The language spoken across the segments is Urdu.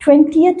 20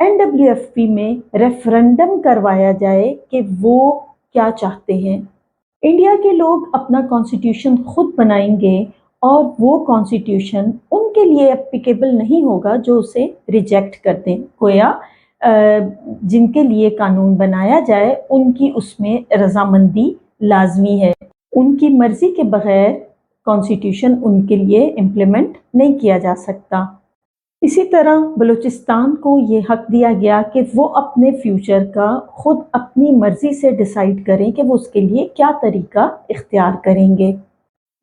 NWFP میں ریفرنڈم کروایا جائے کہ وہ کیا چاہتے ہیں۔ انڈیا کے لوگ اپنا کانسٹیٹیوشن خود بنائیں گے اور وہ کانسٹیٹیوشن ان کے لیے اپلیکیبل نہیں ہوگا جو اسے ریجیکٹ کر دیں۔ گویا جن کے لیے قانون بنایا جائے ان کی اس میں رضامندی لازمی ہے۔ ان کی مرضی کے بغیر کانسٹیٹیوشن ان کے لیے امپلیمنٹ نہیں کیا جا سکتا۔ اسی طرح بلوچستان کو یہ حق دیا گیا کہ وہ اپنے فیوچر کا خود اپنی مرضی سے ڈیسائیڈ کریں کہ وہ اس کے لیے کیا طریقہ اختیار کریں گے۔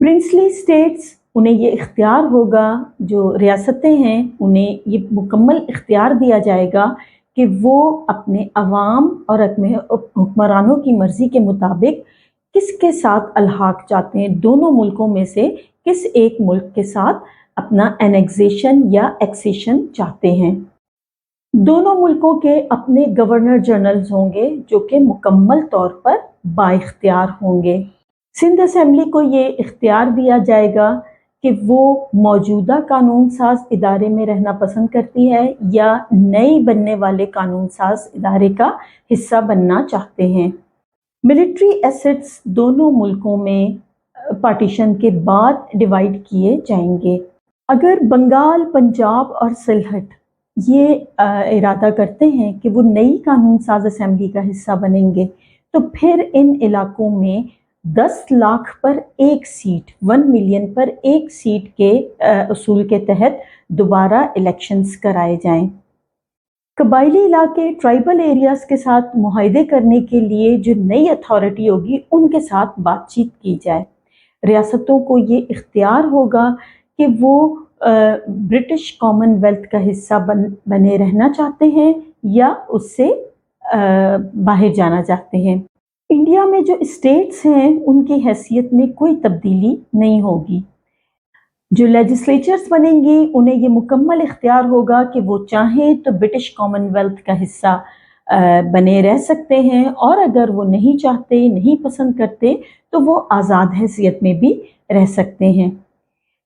پرنسلی اسٹیٹس، انہیں یہ اختیار ہوگا، جو ریاستیں ہیں انہیں یہ مکمل اختیار دیا جائے گا کہ وہ اپنے عوام اور اپنے حکمرانوں کی مرضی کے مطابق کس کے ساتھ الحاق چاہتے ہیں، دونوں ملکوں میں سے کس ایک ملک کے ساتھ اپنا انیکزیشن یا ایکسیشن چاہتے ہیں۔ دونوں ملکوں کے اپنے گورنر جنرلز ہوں گے جو کہ مکمل طور پر با اختیار ہوں گے۔ سندھ اسمبلی کو یہ اختیار دیا جائے گا کہ وہ موجودہ قانون ساز ادارے میں رہنا پسند کرتی ہے یا نئی بننے والے قانون ساز ادارے کا حصہ بننا چاہتے ہیں۔ ملٹری ایسٹس دونوں ملکوں میں پارٹیشن کے بعد ڈیوائیڈ کیے جائیں گے۔ اگر بنگال، پنجاب اور سلہٹ یہ ارادہ کرتے ہیں کہ وہ نئی قانون ساز اسمبلی کا حصہ بنیں گے تو پھر ان علاقوں میں 10 لاکھ پر ایک سیٹ، 1 ملین پر ایک سیٹ کے اصول کے تحت دوبارہ الیکشنز کرائے جائیں۔ قبائلی علاقے، ٹرائبل ایریاز کے ساتھ معاہدے کرنے کے لیے جو نئی اتھارٹی ہوگی ان کے ساتھ بات چیت کی جائے۔ ریاستوں کو یہ اختیار ہوگا کہ وہ برٹش کامن ویلتھ کا حصہ بنے رہنا چاہتے ہیں یا اس سے باہر جانا چاہتے ہیں۔ انڈیا میں جو اسٹیٹس ہیں ان کی حیثیت میں کوئی تبدیلی نہیں ہوگی۔ جو لیجسلیچرز بنیں گی انہیں یہ مکمل اختیار ہوگا کہ وہ چاہیں تو برٹش کامن ویلتھ کا حصہ بنے رہ سکتے ہیں، اور اگر وہ نہیں چاہتے، نہیں پسند کرتے تو وہ آزاد حیثیت میں بھی رہ سکتے ہیں۔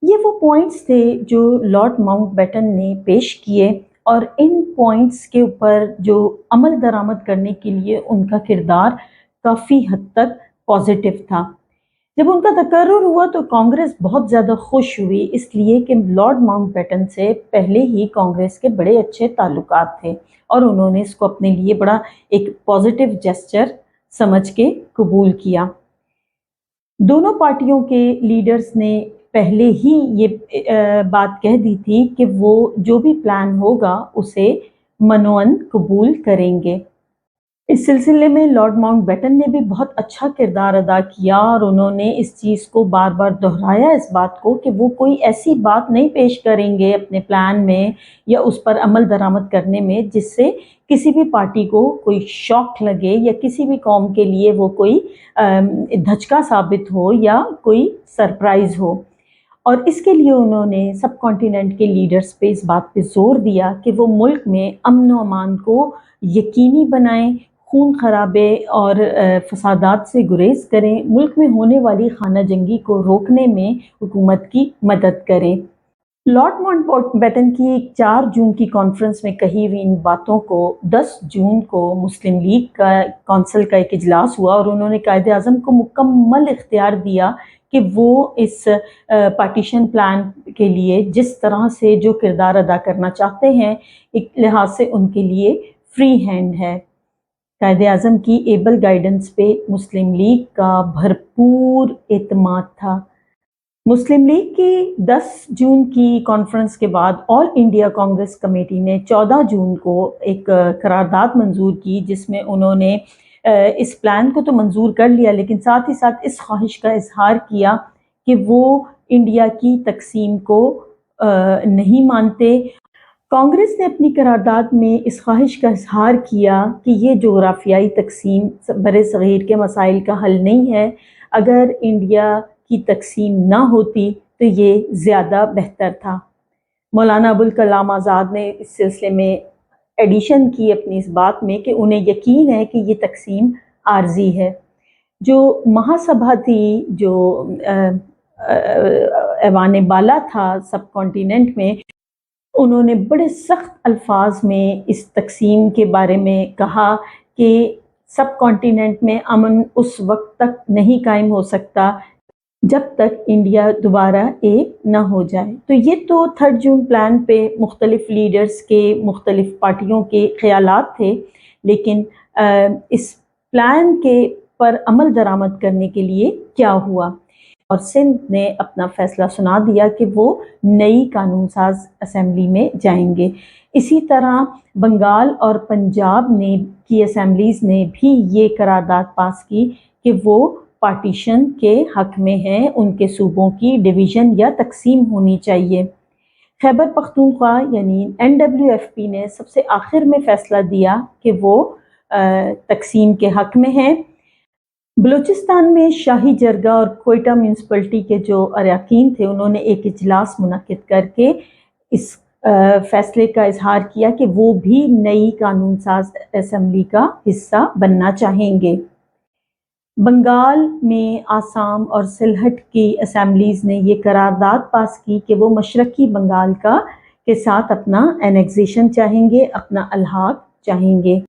یہ وہ پوائنٹس تھے جو لارڈ ماؤنٹ بیٹن نے پیش کیے، اور ان پوائنٹس کے اوپر جو عمل درآمد کرنے کے لیے ان کا کردار کافی حد تک پازیٹیو تھا۔ جب ان کا تقرر ہوا تو کانگریس بہت زیادہ خوش ہوئی، اس لیے کہ لارڈ ماؤنٹ بیٹن سے پہلے ہی کانگریس کے بڑے اچھے تعلقات تھے اور انہوں نے اس کو اپنے لیے بڑا ایک پازیٹیو جیسچر سمجھ کے قبول کیا۔ دونوں پارٹیوں کے لیڈرز نے پہلے ہی یہ بات کہہ دی تھی کہ وہ جو بھی پلان ہوگا اسے منوعاً قبول کریں گے۔ اس سلسلے میں لارڈ ماؤنٹ بیٹن نے بھی بہت اچھا کردار ادا کیا، اور انہوں نے اس چیز کو بار بار دہرایا اس بات کو کہ وہ کوئی ایسی بات نہیں پیش کریں گے اپنے پلان میں یا اس پر عمل درآمد کرنے میں جس سے کسی بھی پارٹی کو کوئی شاک لگے یا کسی بھی قوم کے لیے وہ کوئی دھچکا ثابت ہو یا کوئی سرپرائز ہو۔ اور اس کے لیے انہوں نے سب کانٹیننٹ کے لیڈرز پہ اس بات پہ زور دیا کہ وہ ملک میں امن و امان کو یقینی بنائیں، خون خرابے اور فسادات سے گریز کریں، ملک میں ہونے والی خانہ جنگی کو روکنے میں حکومت کی مدد کریں۔ لارڈ ماؤنٹ بیٹن کی 4 جون کی کانفرنس میں کہی ہوئی ان باتوں کو 10 جون کو مسلم لیگ کا کونسل کا ایک اجلاس ہوا، اور انہوں نے قائد اعظم کو مکمل اختیار دیا کہ وہ اس پارٹیشن پلان کے لیے جس طرح سے جو کردار ادا کرنا چاہتے ہیں ایک لحاظ سے ان کے لیے فری ہینڈ ہے۔ قائد اعظم کی ایبل گائیڈنس پہ مسلم لیگ کا بھرپور اعتماد تھا۔ مسلم لیگ کی 10 جون کی کانفرنس کے بعد آل انڈیا کانگریس کمیٹی نے 14 جون کو ایک قرارداد منظور کی جس میں انہوں نے اس پلان کو تو منظور کر لیا لیکن ساتھ ہی ساتھ اس خواہش کا اظہار کیا کہ وہ انڈیا کی تقسیم کو نہیں مانتے۔ کانگریس نے اپنی قرارداد میں اس خواہش کا اظہار کیا کہ یہ جغرافیائی تقسیم بر صغیر کے مسائل کا حل نہیں ہے، اگر انڈیا کی تقسیم نہ ہوتی تو یہ زیادہ بہتر تھا۔ مولانا ابوالکلام آزاد نے اس سلسلے میں ایڈیشن کی اپنی اس بات میں کہ انہیں یقین ہے کہ یہ تقسیم عارضی ہے۔ جو مہا سبھا تھی، جو ایوان بالا تھا سب کانٹیننٹ میں، انہوں نے بڑے سخت الفاظ میں اس تقسیم کے بارے میں کہا کہ سب کانٹیننٹ میں امن اس وقت تک نہیں قائم ہو سکتا جب تک انڈیا دوبارہ ایک نہ ہو جائے۔ تو یہ تو 3 جون پلان پہ مختلف لیڈرز کے، مختلف پارٹیوں کے خیالات تھے، لیکن اس پلان کے پر عمل درآمد کرنے کے لیے کیا ہوا؟ اور سندھ نے اپنا فیصلہ سنا دیا کہ وہ نئی قانون ساز اسمبلی میں جائیں گے۔ اسی طرح بنگال اور پنجاب کی اسمبلیز نے بھی یہ قرارداد پاس کی کہ وہ پارٹیشن کے حق میں ہیں، ان کے صوبوں کی ڈویژن یا تقسیم ہونی چاہیے۔ خیبر پختونخوا یعنی NWFP نے سب سے آخر میں فیصلہ دیا کہ وہ تقسیم کے حق میں ہیں۔ بلوچستان میں شاہی جرگہ اور کوئٹہ میونسپلٹی کے جو اراکین تھے، انہوں نے ایک اجلاس منعقد کر کے اس فیصلے کا اظہار کیا کہ وہ بھی نئی قانون ساز اسمبلی کا حصہ بننا چاہیں گے۔ بنگال میں آسام اور سلہٹ کی اسمبلیز نے یہ قرارداد پاس کی کہ وہ مشرقی بنگال کے ساتھ اپنا اینیکزیشن چاہیں گے، اپنا الحاق چاہیں گے۔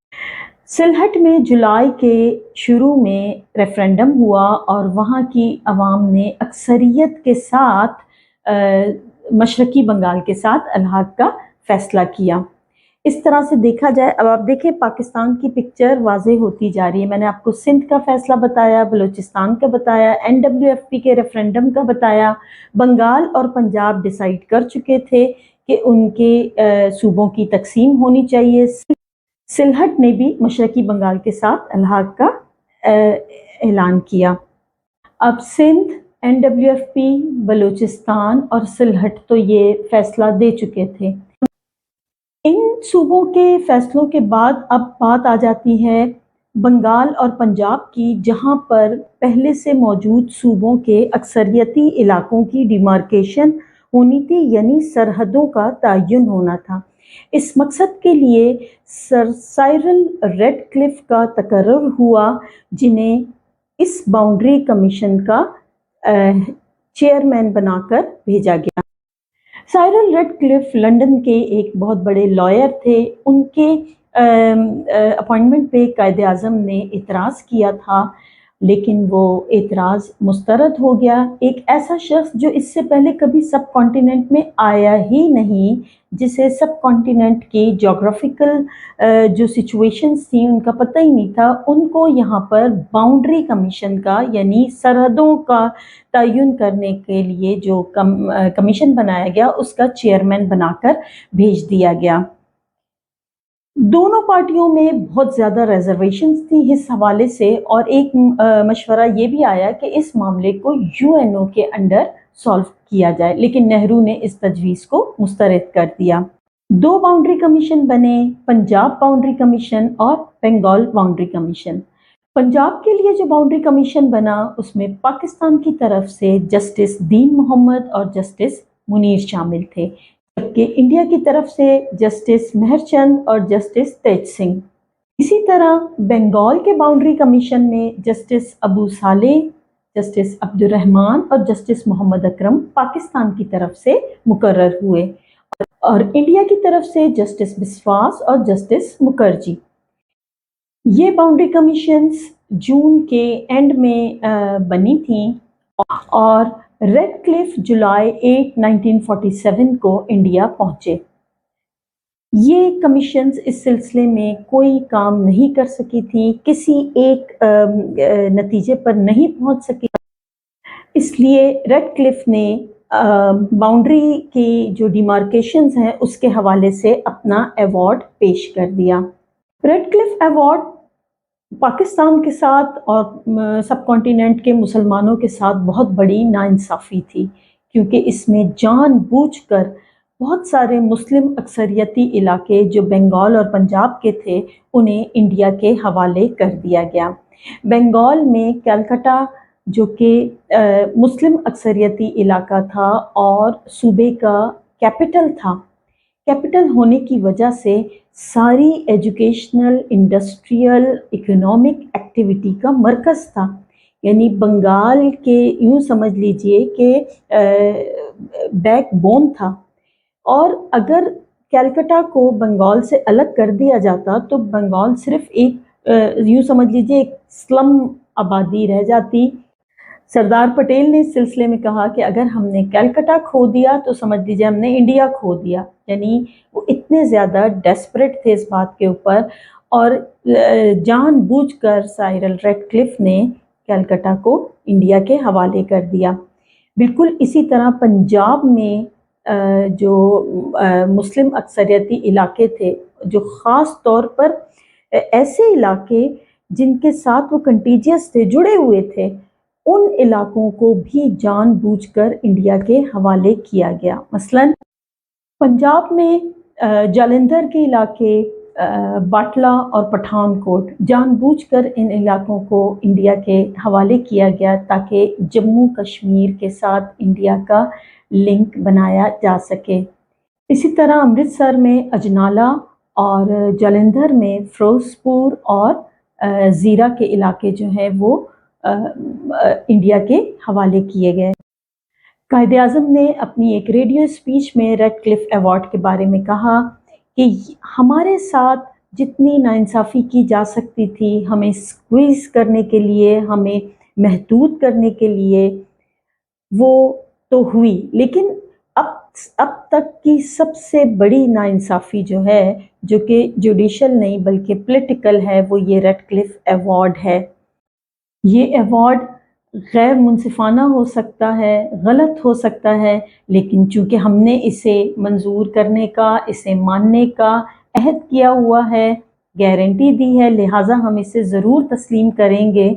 سلہٹ میں جولائی کے شروع میں ریفرینڈم ہوا اور وہاں کی عوام نے اکثریت کے ساتھ مشرقی بنگال کے ساتھ الحاق کا فیصلہ کیا۔ اس طرح سے دیکھا جائے، اب آپ دیکھیں پاکستان کی پکچر واضح ہوتی جا رہی ہے۔ میں نے آپ کو سندھ کا فیصلہ بتایا، بلوچستان کا بتایا، NWFP کے ریفرینڈم کا بتایا۔ بنگال اور پنجاب ڈیسائیڈ کر چکے تھے کہ ان کے صوبوں کی تقسیم ہونی چاہیے۔ سلہٹ نے بھی مشرقی بنگال کے ساتھ الحاق کا اعلان کیا۔ اب سندھ، NWFP، بلوچستان اور سلہٹ تو یہ فیصلہ دے چکے تھے۔ ان صوبوں کے فیصلوں کے بعد اب بات آ جاتی ہے بنگال اور پنجاب کی، جہاں پر پہلے سے موجود صوبوں کے اکثریتی علاقوں کی ڈیمارکیشن ہونی تھی، یعنی سرحدوں کا تعین ہونا تھا۔ اس مقصد کے لیے سر سائرل ریڈ کلف کا تقرر ہوا، جنہیں اس باؤنڈری کمیشن کا چیئرمین بنا کر بھیجا گیا۔ سائرل ریڈ کلف لندن کے ایک بہت بڑے لائر تھے۔ ان کے اپوائنٹمنٹ پہ قائد اعظم نے اعتراض کیا تھا، لیکن وہ اعتراض مسترد ہو گیا۔ ایک ایسا شخص جو اس سے پہلے کبھی سب کانٹیننٹ میں آیا ہی نہیں، جسے سب کانٹیننٹ کی جغرافیکل جو سچویشنز تھیں ان کا پتہ ہی نہیں تھا، ان کو یہاں پر باؤنڈری کمیشن کا یعنی سرحدوں کا تعین کرنے کے لیے جو کمیشن بنایا گیا اس کا چیئرمین بنا کر بھیج دیا گیا۔ دونوں پارٹیوں میں بہت زیادہ ریزرویشنز تھیں اس حوالے سے، اور ایک مشورہ یہ بھی آیا کہ اس معاملے کو UNO کے انڈر سالو کیا جائے، لیکن نہرو نے اس تجویز کو مسترد کر دیا۔ 2 باؤنڈری کمیشن بنے، پنجاب باؤنڈری کمیشن اور بنگال باؤنڈری کمیشن۔ پنجاب کے لیے جو باؤنڈری کمیشن بنا اس میں پاکستان کی طرف سے جسٹس دین محمد اور جسٹس منیر شامل تھے، جبکہ انڈیا کی طرف سے جسٹس مہر چند اور جسٹس تیج سنگھ۔ اسی طرح بنگال کے باؤنڈری کمیشن میں جسٹس ابو صالح، جسٹس عبد الرحمان اور جسٹس محمد اکرم پاکستان کی طرف سے مقرر ہوئے، اور انڈیا کی طرف سے جسٹس بسواس اور جسٹس مکھرجی۔ یہ باؤنڈری کمیشنز جون کے اینڈ میں بنی تھیں، اور ریڈ کلف جولائی 8، 1947 کو انڈیا پہنچے۔ یہ کمیشنز اس سلسلے میں کوئی کام نہیں کر سکی تھی، کسی ایک نتیجے پر نہیں پہنچ سکی، اس لیے ریڈ کلف نے باؤنڈری کی جو ڈیمارکیشنز ہیں اس کے حوالے سے اپنا ایوارڈ پیش کر دیا۔ ریڈ کلف ایوارڈ پاکستان کے ساتھ اور سب کانٹیننٹ کے مسلمانوں کے ساتھ بہت بڑی ناانصافی تھی، کیونکہ اس میں جان بوجھ کر بہت سارے مسلم اکثریتی علاقے جو بنگال اور پنجاب کے تھے انہیں انڈیا کے حوالے کر دیا گیا۔ بنگال میں کلکتہ جو کہ مسلم اکثریتی علاقہ تھا اور صوبے کا کیپٹل تھا، کیپٹل ہونے کی وجہ سے ساری ایجوکیشنل، انڈسٹریل، اکنامک ایکٹیویٹی کا مرکز تھا، یعنی بنگال کے یوں سمجھ لیجئے کہ بیک بون تھا۔ اور اگر کلکتہ کو بنگال سے الگ کر دیا جاتا تو بنگال صرف ایک یوں سمجھ لیجیے ایک سلم آبادی رہ جاتی۔ سردار پٹیل نے اس سلسلے میں کہا کہ اگر ہم نے کلکتہ کھو دیا تو سمجھ لیجیے ہم نے انڈیا کھو دیا، یعنی وہ اتنے زیادہ ڈیسپریٹ تھے اس بات کے اوپر، اور جان بوجھ کر سائرل ریڈ کلف نے کلکتہ کو انڈیا کے حوالے کر دیا۔ بالکل اسی طرح پنجاب میں جو مسلم اکثریتی علاقے تھے، جو خاص طور پر ایسے علاقے جن کے ساتھ وہ کنٹیجیس تھے، جڑے ہوئے تھے، ان علاقوں کو بھی جان بوجھ کر انڈیا کے حوالے کیا گیا۔ مثلا پنجاب میں جالندھر کے علاقے، باٹلہ اور پٹھان کوٹ، جان بوجھ کر ان علاقوں کو انڈیا کے حوالے کیا گیا تاکہ جموں کشمیر کے ساتھ انڈیا کا لنک بنایا جا سکے۔ اسی طرح امرتسر میں اجنالہ اور جالندھر میں فیروزپور اور زیرہ کے علاقے جو ہیں وہ انڈیا کے حوالے کیے گئے۔ قائد اعظم نے اپنی ایک ریڈیو اسپیچ میں ریڈ کلف ایوارڈ کے بارے میں کہا کہ ہمارے ساتھ جتنی ناانصافی کی جا سکتی تھی، ہمیں اسکویز کرنے کے لیے، ہمیں محدود کرنے کے لیے، وہ تو ہوئی، لیکن اب تک کی سب سے بڑی ناانصافی جو ہے، جو کہ جوڈیشل نہیں بلکہ پولیٹیکل ہے، وہ یہ ریڈ کلف ایوارڈ ہے۔ یہ ایوارڈ غیر منصفانہ ہو سکتا ہے، غلط ہو سکتا ہے، لیکن چونکہ ہم نے اسے منظور کرنے کا، اسے ماننے کا عہد کیا ہوا ہے، گارنٹی دی ہے، لہٰذا ہم اسے ضرور تسلیم کریں گے۔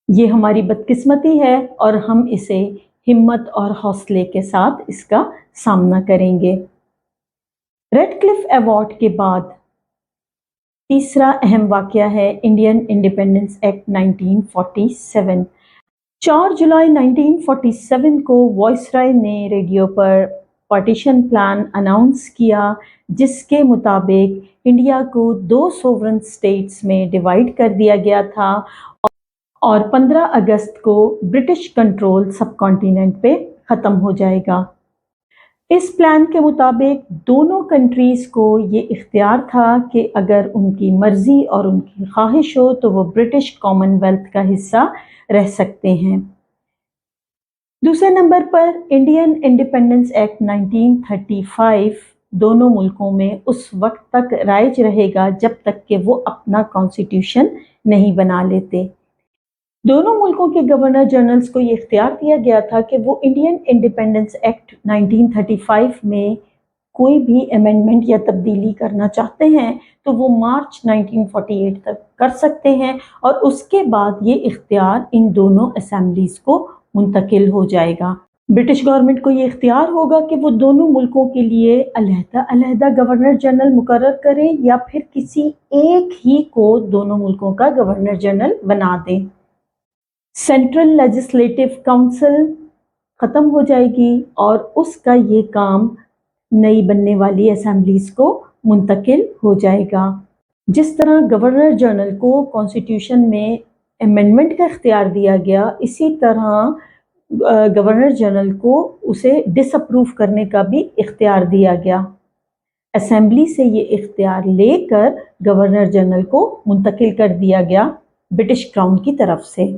یہ ہماری بدقسمتی ہے اور ہم اسے ہمت اور حوصلے کے ساتھ اس کا سامنا کریں گے۔ ریڈ کلف ایوارڈ کے بعد تیسرا اہم واقعہ ہے انڈین انڈیپینڈنس ایکٹ 1947۔ 4 جولائی 1947 کو وائسرائے نے ریڈیو پر پارٹیشن پلان اناؤنس کیا، جس کے مطابق انڈیا کو 2 سوورن اسٹیٹس میں ڈیوائیڈ کر دیا گیا تھا اور 15 اگست کو برٹش کنٹرول سب کانٹیننٹ پہ ختم ہو جائے گا۔ اس پلان کے مطابق دونوں کنٹریز کو یہ اختیار تھا کہ اگر ان کی مرضی اور ان کی خواہش ہو تو وہ برٹش کامن ویلتھ کا حصہ رہ سکتے ہیں۔ دوسرے نمبر پر انڈین انڈیپینڈنس ایکٹ 1935 دونوں ملکوں میں اس وقت تک رائج رہے گا جب تک کہ وہ اپنا کانسٹیٹیوشن نہیں بنا لیتے۔ دونوں ملکوں کے گورنر جنرلز کو یہ اختیار دیا گیا تھا کہ وہ انڈین انڈیپینڈنس ایکٹ 1935 میں کوئی بھی امینڈمنٹ یا تبدیلی کرنا چاہتے ہیں تو وہ مارچ 1948 تک کر سکتے ہیں، اور اس کے بعد یہ اختیار ان دونوں اسمبلیز کو منتقل ہو جائے گا۔ برٹش گورنمنٹ کو یہ اختیار ہوگا کہ وہ دونوں ملکوں کے لیے علیحدہ علیحدہ گورنر جنرل مقرر کریں یا پھر کسی ایک ہی کو دونوں ملکوں کا گورنر جنرل بنا دیں۔ سینٹرل لیجسلیٹو کونسل ختم ہو جائے گی اور اس کا یہ کام نئی بننے والی اسمبلیز کو منتقل ہو جائے گا۔ جس طرح گورنر جنرل کو کانسٹیٹیوشن میں امینڈمنٹ کا اختیار دیا گیا، اسی طرح گورنر جنرل کو اسے ڈس اپروو کرنے کا بھی اختیار دیا گیا۔ اسمبلی سے یہ اختیار لے کر گورنر جنرل کو منتقل کر دیا گیا برٹش کراؤن کی طرف سے۔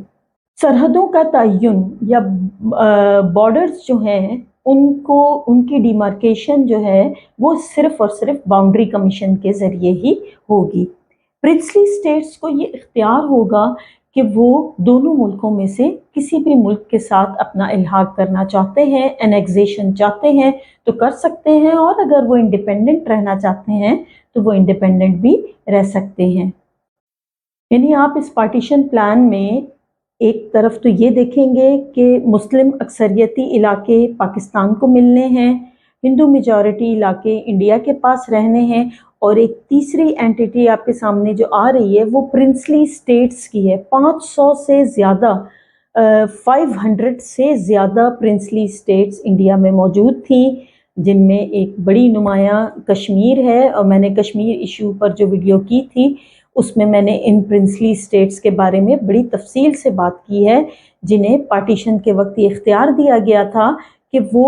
سرحدوں کا تعین یا بارڈرز جو ہیں ان کی ڈیمارکیشن جو ہے وہ صرف اور صرف باؤنڈری کمیشن کے ذریعے ہی ہوگی۔ پرنسلی اسٹیٹس کو یہ اختیار ہوگا کہ وہ دونوں ملکوں میں سے کسی بھی ملک کے ساتھ اپنا الحاق کرنا چاہتے ہیں، انیکزیشن چاہتے ہیں تو کر سکتے ہیں، اور اگر وہ انڈیپینڈنٹ رہنا چاہتے ہیں تو وہ انڈیپینڈنٹ بھی رہ سکتے ہیں۔ یعنی آپ اس پارٹیشن پلان میں ایک طرف تو یہ دیکھیں گے کہ مسلم اکثریتی علاقے پاکستان کو ملنے ہیں، ہندو میجورٹی علاقے انڈیا کے پاس رہنے ہیں، اور ایک تیسری اینٹیٹی آپ کے سامنے جو آ رہی ہے وہ پرنسلی اسٹیٹس کی ہے۔ 500 سے زیادہ 500 سے زیادہ پرنسلی اسٹیٹس انڈیا میں موجود تھیں، جن میں ایک بڑی نمایاں کشمیر ہے، اور میں نے کشمیر ایشو پر جو ویڈیو کی تھی اس میں میں نے ان پرنسلی اسٹیٹس کے بارے میں بڑی تفصیل سے بات کی ہے، جنہیں پارٹیشن کے وقت یہ اختیار دیا گیا تھا کہ وہ